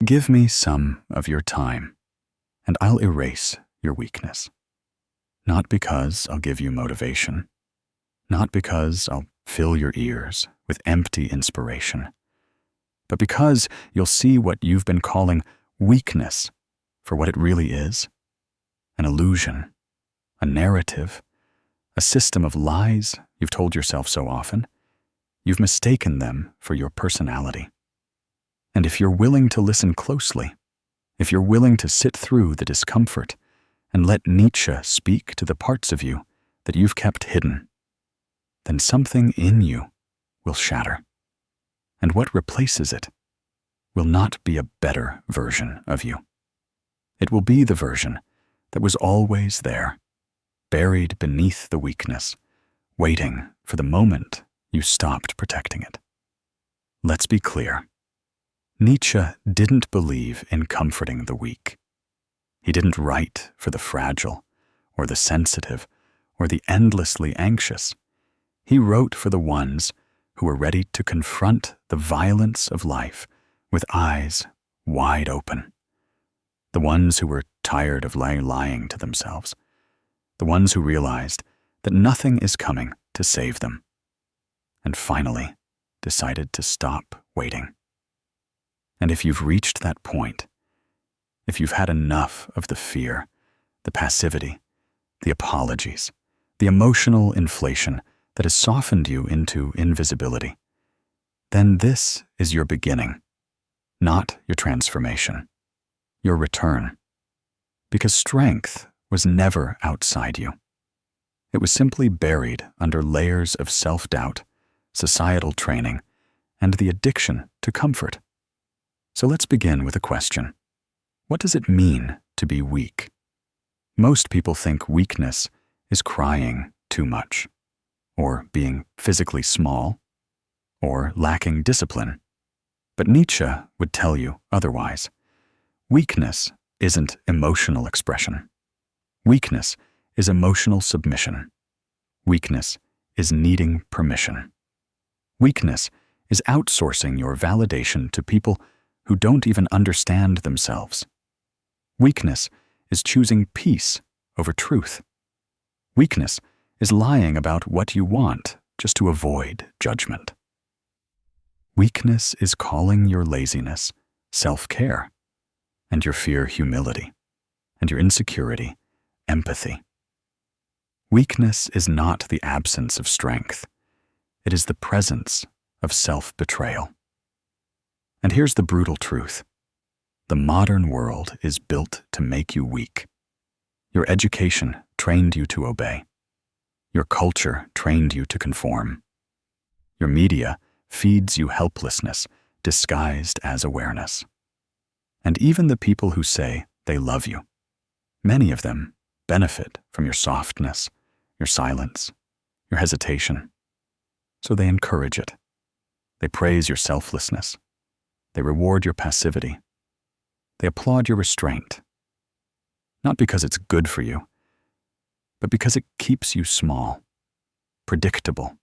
Give me some of your time, and I'll erase your weakness. Not because I'll give you motivation, not because I'll fill your ears with empty inspiration, but because you'll see what you've been calling weakness for what it really is: an illusion, a narrative, a system of lies you've told yourself so often. You've mistaken them for your personality. And if you're willing to listen closely, if you're willing to sit through the discomfort and let Nietzsche speak to the parts of you that you've kept hidden, then something in you will shatter. And what replaces it will not be a better version of you. It will be the version that was always there, buried beneath the weakness, waiting for the moment you stopped protecting it. Let's be clear. Nietzsche didn't believe in comforting the weak. He didn't write for the fragile, or the sensitive, or the endlessly anxious. He wrote for the ones who were ready to confront the violence of life with eyes wide open. The ones who were tired of lying to themselves. The ones who realized that nothing is coming to save them. And finally decided to stop waiting. And if you've reached that point, if you've had enough of the fear, the passivity, the apologies, the emotional inflation that has softened you into invisibility, then this is your beginning, not your transformation, your return. Because strength was never outside you. It was simply buried under layers of self-doubt, societal training, and the addiction to comfort. So let's begin with a question. What does it mean to be weak? Most people think weakness is crying too much, or being physically small, or lacking discipline. But Nietzsche would tell you otherwise. Weakness isn't emotional expression. Weakness is emotional submission. Weakness is needing permission. Weakness is outsourcing your validation to people who don't even understand themselves. Weakness is choosing peace over truth. Weakness is lying about what you want just to avoid judgment. Weakness is calling your laziness self-care, and your fear humility, and your insecurity empathy. Weakness is not the absence of strength. It is the presence of self-betrayal. And here's the brutal truth. The modern world is built to make you weak. Your education trained you to obey. Your culture trained you to conform. Your media feeds you helplessness disguised as awareness. And even the people who say they love you, many of them benefit from your softness, your silence, your hesitation. So they encourage it. They praise your selflessness. They reward your passivity. They applaud your restraint. Not because it's good for you, but because it keeps you small, predictable,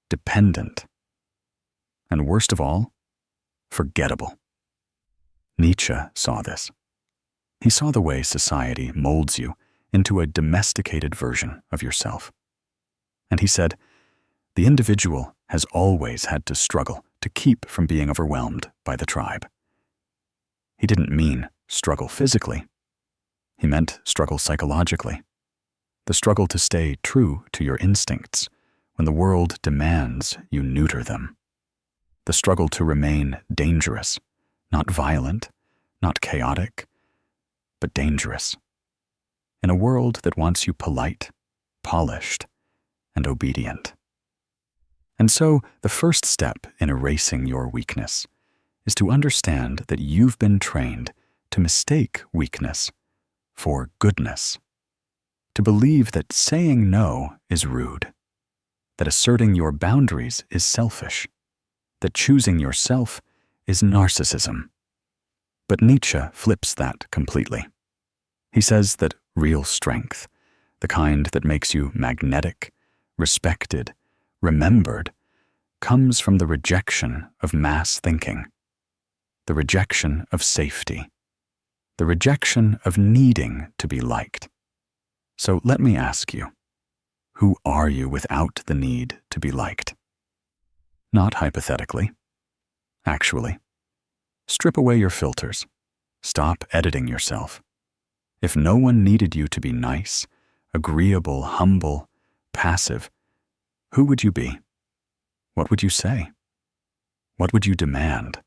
dependent, and worst of all, forgettable. Nietzsche saw this. He saw the way society molds you into a domesticated version of yourself. And he said, the individual has always had to struggle to keep from being overwhelmed by the tribe. He didn't mean struggle physically. He meant struggle psychologically. The struggle to stay true to your instincts when the world demands you neuter them. The struggle to remain dangerous, not violent, not chaotic, but dangerous. In a world that wants you polite, polished, and obedient. And so, the first step in erasing your weakness is to understand that you've been trained to mistake weakness for goodness. To believe that saying no is rude, that asserting your boundaries is selfish, that choosing yourself is narcissism. But Nietzsche flips that completely. He says that real strength, the kind that makes you magnetic, respected, remembered, comes from the rejection of mass thinking. the rejection of safety, the rejection of needing to be liked. So let me ask you, who are you without the need to be liked? Not hypothetically. Actually. Strip away your filters. Stop editing yourself. If no one needed you to be nice, agreeable, humble, passive, who would you be? What would you say? What would you demand?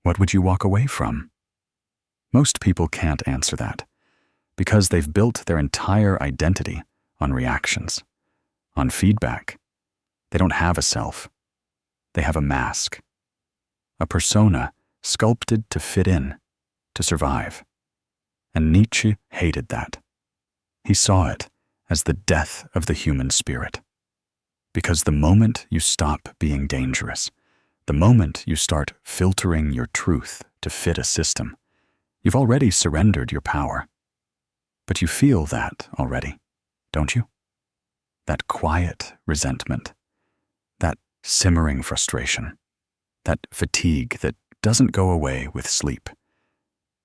What would you walk away from? Most people can't answer that because they've built their entire identity on reactions, on feedback. They don't have a self. They have a mask, a persona sculpted to fit in, to survive. And Nietzsche hated that. He saw it as the death of the human spirit. Because the moment you stop being dangerous, the moment you start filtering your truth to fit a system, you've already surrendered your power. But you feel that already, don't you? That quiet resentment, that simmering frustration, that fatigue that doesn't go away with sleep.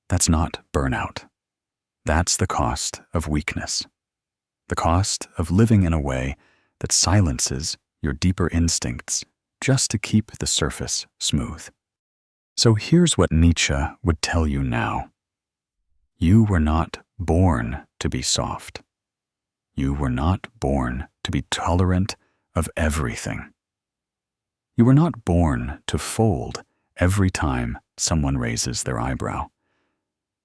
That's not burnout. That's the cost of weakness. The cost of living in a way that silences your deeper instincts just to keep the surface smooth. So here's what Nietzsche would tell you now. You were not born to be soft. You were not born to be tolerant of everything. You were not born to fold every time someone raises their eyebrow.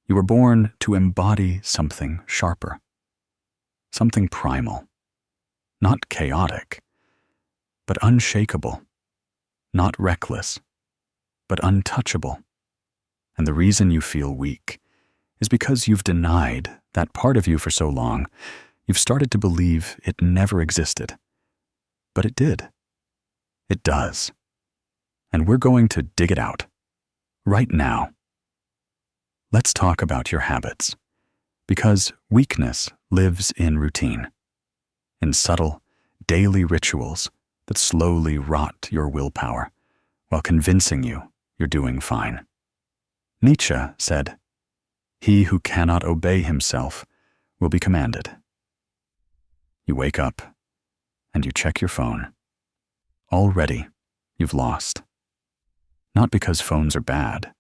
You were born to embody something sharper, something primal, not chaotic, but unshakable, not reckless, but untouchable. And the reason you feel weak is because you've denied that part of you for so long, you've started to believe it never existed. But it did. It does. And we're going to dig it out, right now. Let's talk about your habits, because weakness lives in routine, in subtle, daily rituals that slowly rot your willpower while convincing you you're doing fine. Nietzsche said, "He who cannot obey himself will be commanded." You wake up and you check your phone. Already, you've lost. Not because phones are bad,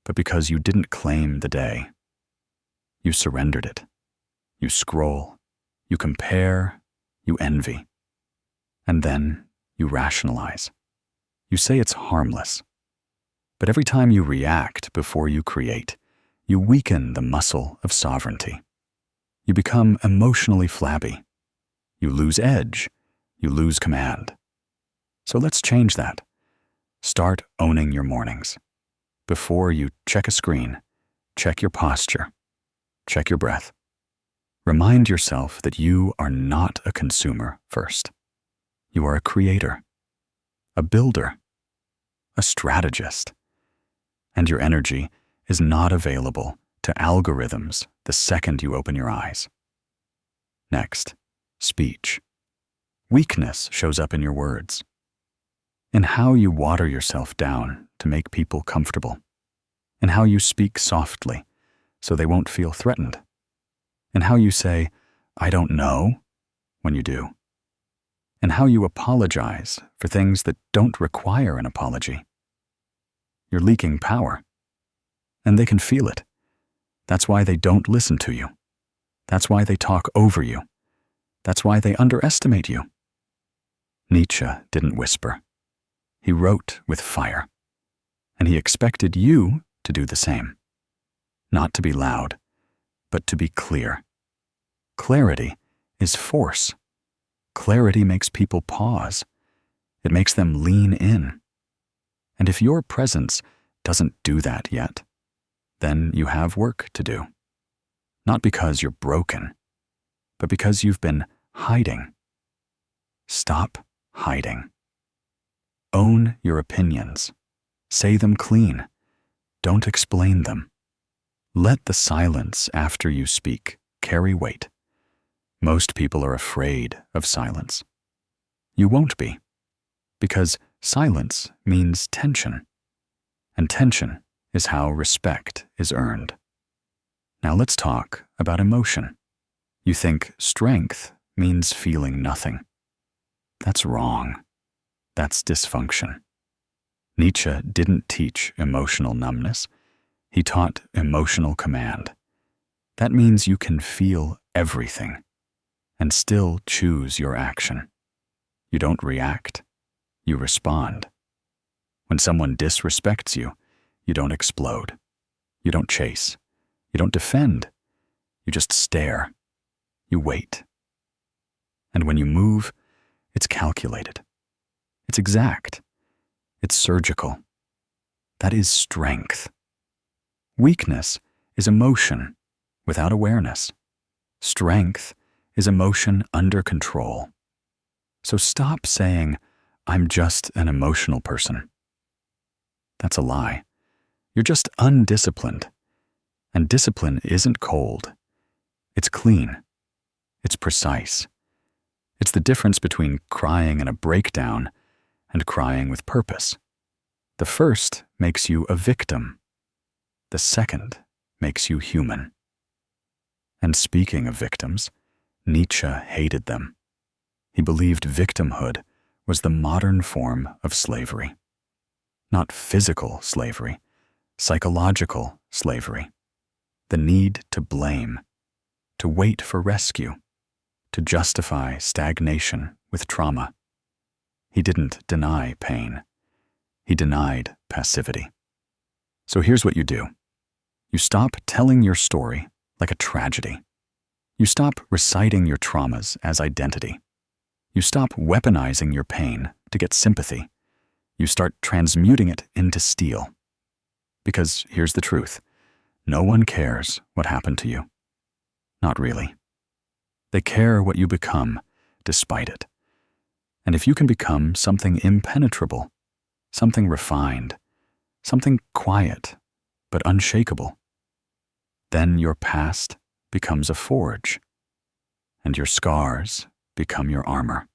but because you didn't claim the day. You surrendered it. You scroll, you compare, you envy. And then you rationalize. You say it's harmless. But every time you react before you create, you weaken the muscle of sovereignty. You become emotionally flabby. You lose edge. You lose command. So let's change that. Start owning your mornings. Before you check a screen, check your posture. Check your breath. Remind yourself that you are not a consumer first. You are a creator, a builder, a strategist. And your energy is not available to algorithms the second you open your eyes. Next, speech. Weakness shows up in your words, in how you water yourself down to make people comfortable, in how you speak softly so they won't feel threatened, in how you say, "I don't know," when you do, and how you apologize for things that don't require an apology. You're leaking power, and they can feel it. That's why they don't listen to you. That's why they talk over you. That's why they underestimate you. Nietzsche didn't whisper. He wrote with fire, and he expected you to do the same. Not to be loud, but to be clear. Clarity is force. Clarity makes people pause. It makes them lean in. And if your presence doesn't do that yet, then you have work to do. Not because you're broken, but because you've been hiding. Stop hiding. Own your opinions. Say them clean. Don't explain them. Let the silence after you speak carry weight. Most people are afraid of silence. You won't be, because silence means tension. And tension is how respect is earned. Now let's talk about emotion. You think strength means feeling nothing. That's wrong. That's dysfunction. Nietzsche didn't teach emotional numbness. He taught emotional command. That means you can feel everything and still choose your action. You don't react. You respond. When someone disrespects you, you don't explode. You don't chase. You don't defend. You just stare. You wait. And when you move, it's calculated. It's exact. It's surgical. That is strength. Weakness is emotion without awareness. Strength is emotion under control. So stop saying, "I'm just an emotional person." That's a lie. You're just undisciplined. And discipline isn't cold. It's clean. It's precise. It's the difference between crying in a breakdown and crying with purpose. The first makes you a victim. The second makes you human. And speaking of victims, Nietzsche hated them. He believed victimhood was the modern form of slavery. Not physical slavery, psychological slavery. The need to blame, to wait for rescue, to justify stagnation with trauma. He didn't deny pain. He denied passivity. So here's what you do. You stop telling your story like a tragedy. You stop reciting your traumas as identity. You stop weaponizing your pain to get sympathy. You start transmuting it into steel. Because here's the truth. No one cares what happened to you. Not really. They care what you become despite it. And if you can become something impenetrable, something refined, something quiet but unshakable, then your past becomes a forge, and your scars become your armor.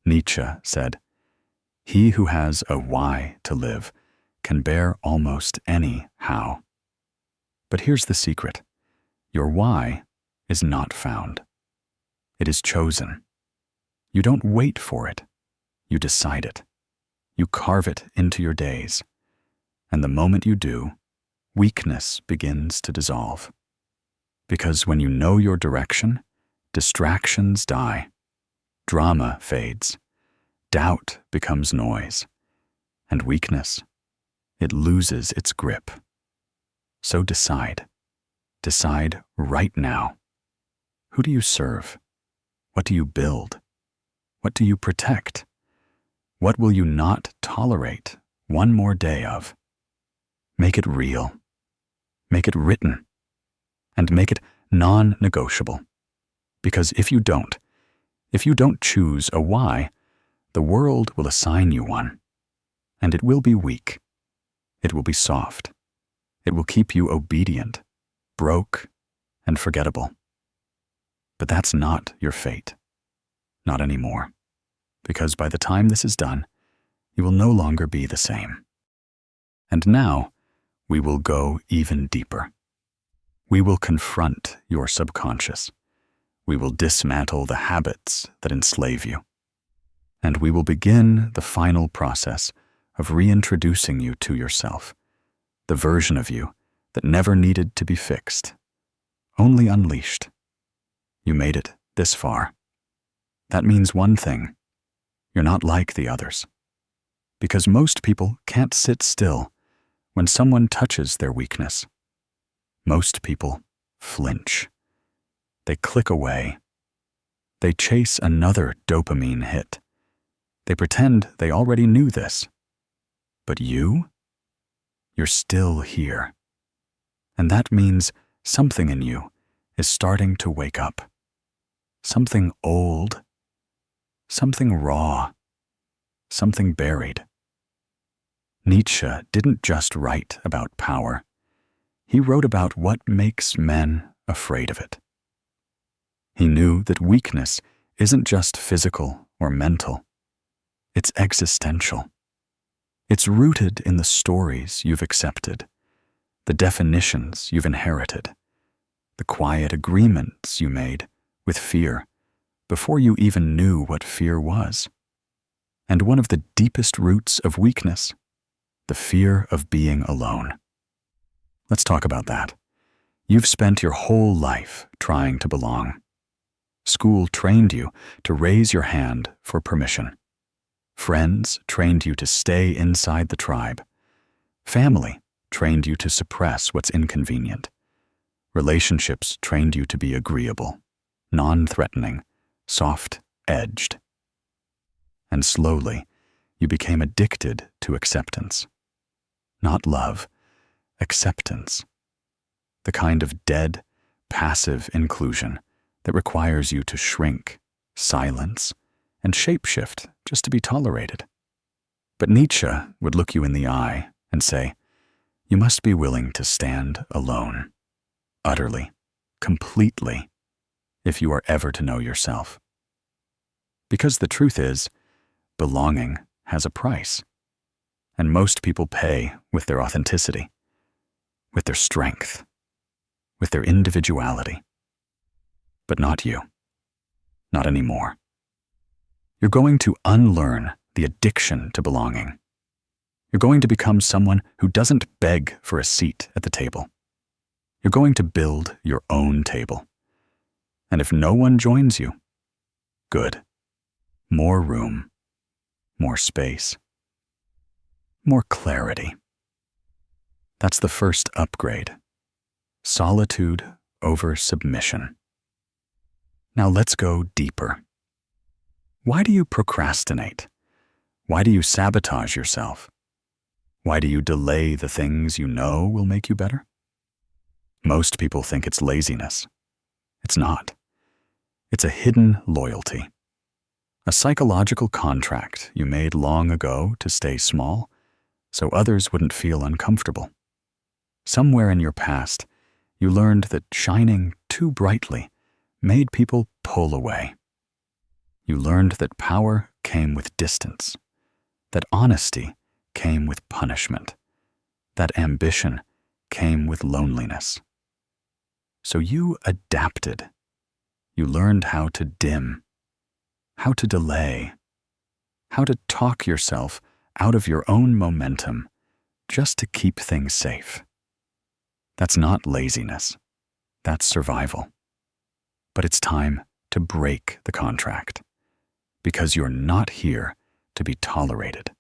Nietzsche said, "He who has a why to live can bear almost any how." But here's the secret. Your why is not found. It is chosen. You don't wait for it. You decide it. You carve it into your days. And the moment you do, weakness begins to dissolve. Because when you know your direction, distractions die. Drama fades. Doubt becomes noise. And weakness, it loses its grip. So decide. Decide right now. Who do you serve? What do you build? What do you protect? What will you not tolerate one more day of? Make it real. Make it written. And make it non-negotiable. Because if you don't choose a why, the world will assign you one. And it will be weak. It will be soft. It will keep you obedient, broke, and forgettable. But that's not your fate. Not anymore. Because by the time this is done, you will no longer be the same. And now, we will go even deeper. We will confront your subconscious. We will dismantle the habits that enslave you. And we will begin the final process of reintroducing you to yourself, the version of you that never needed to be fixed, only unleashed. You made it this far. That means one thing. You're not like the others. Because most people can't sit still when someone touches their weakness. Most people flinch. They click away. They chase another dopamine hit. They pretend they already knew this. But you're still here. And that means something in you is starting to wake up. Something old. Something raw. Something buried. Nietzsche didn't just write about power. He wrote about what makes men afraid of it. He knew that weakness isn't just physical or mental. It's existential. It's rooted in the stories you've accepted, the definitions you've inherited, the quiet agreements you made with fear before you even knew what fear was. And one of the deepest roots of weakness, the fear of being alone. Let's talk about that. You've spent your whole life trying to belong. School trained you to raise your hand for permission. Friends trained you to stay inside the tribe. Family trained you to suppress what's inconvenient. Relationships trained you to be agreeable, non-threatening, soft-edged. And slowly, you became addicted to acceptance. Not love, acceptance. The kind of dead, passive inclusion that requires you to shrink, silence, and shapeshift just to be tolerated. But Nietzsche would look you in the eye and say, you must be willing to stand alone, utterly, completely, if you are ever to know yourself. Because the truth is, belonging has a price, and most people pay with their authenticity, with their strength, with their individuality. But not you. Not anymore. You're going to unlearn the addiction to belonging. You're going to become someone who doesn't beg for a seat at the table. You're going to build your own table. And if no one joins you, good. More room, more space, more clarity. That's the first upgrade. Solitude over submission. Now let's go deeper. Why do you procrastinate? Why do you sabotage yourself? Why do you delay the things you know will make you better? Most people think it's laziness. It's not. It's a hidden loyalty. A psychological contract you made long ago to stay small, so others wouldn't feel uncomfortable. Somewhere in your past, you learned that shining too brightly made people pull away. You learned that power came with distance, that honesty came with punishment, that ambition came with loneliness. So you adapted. You learned how to dim, how to delay, how to talk yourself out of your own momentum just to keep things safe. That's not laziness. That's survival. But it's time to break the contract, because you're not here to be tolerated.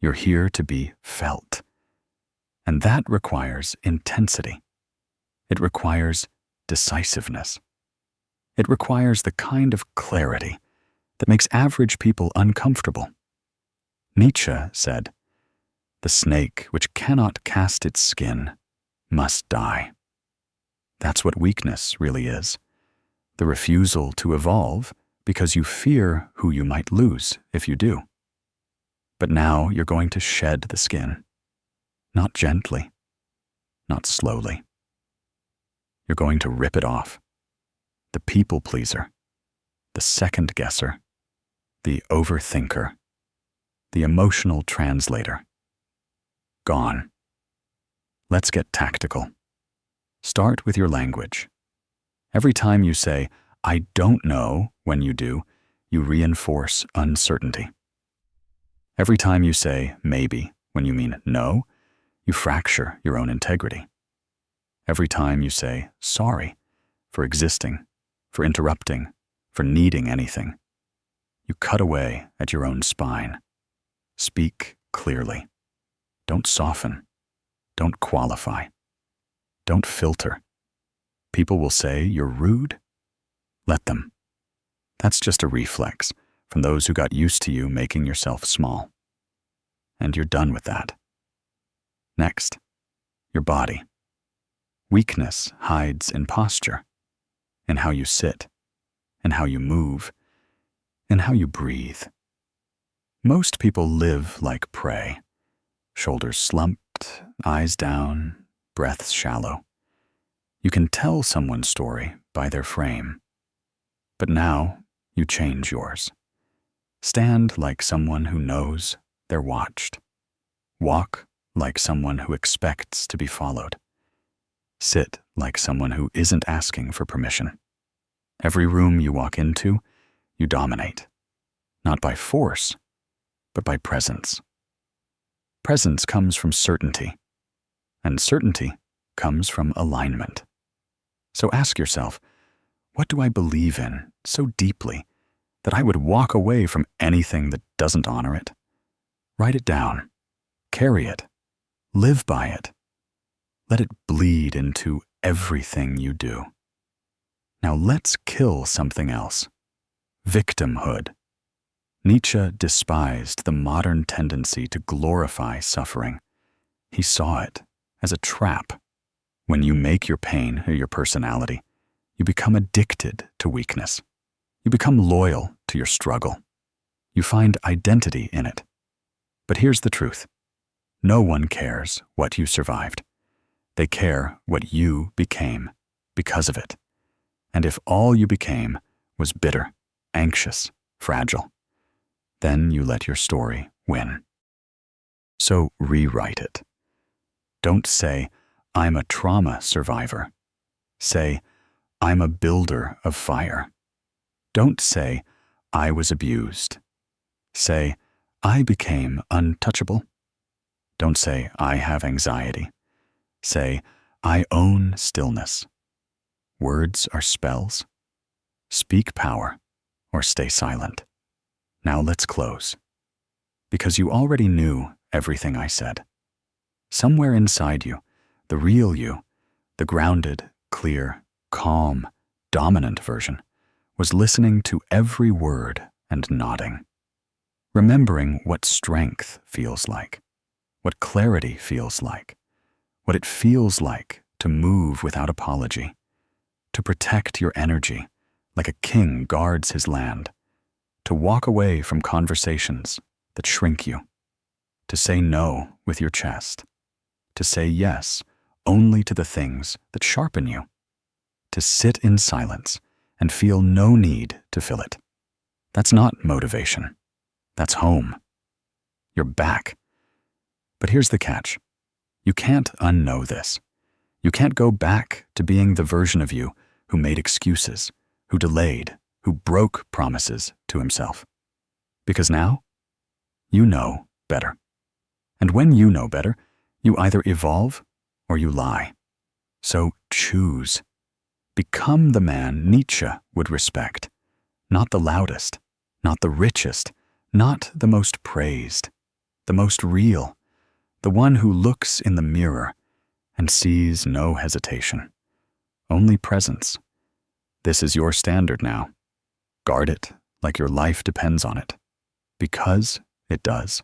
You're here to be felt. And that requires intensity. It requires decisiveness. It requires the kind of clarity that makes average people uncomfortable. Nietzsche said, "The snake which cannot cast its skin must die." That's what weakness really is. The refusal to evolve because you fear who you might lose if you do. But now you're going to shed the skin. Not gently, not slowly. You're going to rip it off. The people pleaser, the second guesser, the overthinker, the emotional translator. Gone. Let's get tactical. Start with your language. Every time you say, "I don't know," when you do, you reinforce uncertainty. Every time you say "maybe" when you mean "no," you fracture your own integrity. Every time you say "sorry" for existing, for interrupting, for needing anything, you cut away at your own spine. Speak clearly. Don't soften. Don't qualify. Don't filter. People will say you're rude. Let them. That's just a reflex from those who got used to you making yourself small. And you're done with that. Next, your body. Weakness hides in posture, in how you sit, in how you move, in how you breathe. Most people live like prey, shoulders slumped, eyes down, breaths shallow. You can tell someone's story by their frame. But now you change yours. Stand like someone who knows they're watched. Walk like someone who expects to be followed. Sit like someone who isn't asking for permission. Every room you walk into, you dominate. Not by force, but by presence. Presence comes from certainty, and certainty comes from alignment. So ask yourself, what do I believe in so deeply that I would walk away from anything that doesn't honor it? Write it down, carry it, live by it. Let it bleed into everything you do. Now let's kill something else. Victimhood. Nietzsche despised the modern tendency to glorify suffering. He saw it as a trap. When you make your pain your personality, you become addicted to weakness. You become loyal to your struggle. You find identity in it. But here's the truth. No one cares what you survived. They care what you became because of it. And if all you became was bitter, anxious, fragile, then you let your story win. So rewrite it. Don't say, I'm a trauma survivor. Say, I'm a builder of fire. Don't say, I was abused. Say, I became untouchable. Don't say, I have anxiety. Say, I own stillness. Words are spells. Speak power or stay silent. Now let's close. Because you already knew everything I said. Somewhere inside you, the real you, the grounded, clear, calm, dominant version, was listening to every word and nodding. Remembering what strength feels like, what clarity feels like, what it feels like to move without apology, to protect your energy like a king guards his land, to walk away from conversations that shrink you, to say no with your chest, to say yes only to the things that sharpen you, to sit in silence and feel no need to fill it. That's not motivation. That's home. You're back. But here's the catch. You can't unknow this. You can't go back to being the version of you who made excuses, who delayed, who broke promises to himself. Because now, you know better. And when you know better, you either evolve or you lie. So choose. Become the man Nietzsche would respect. Not the loudest, not the richest, not the most praised, the most real, the one who looks in the mirror and sees no hesitation, only presence. This is your standard now. Guard it like your life depends on it, because it does.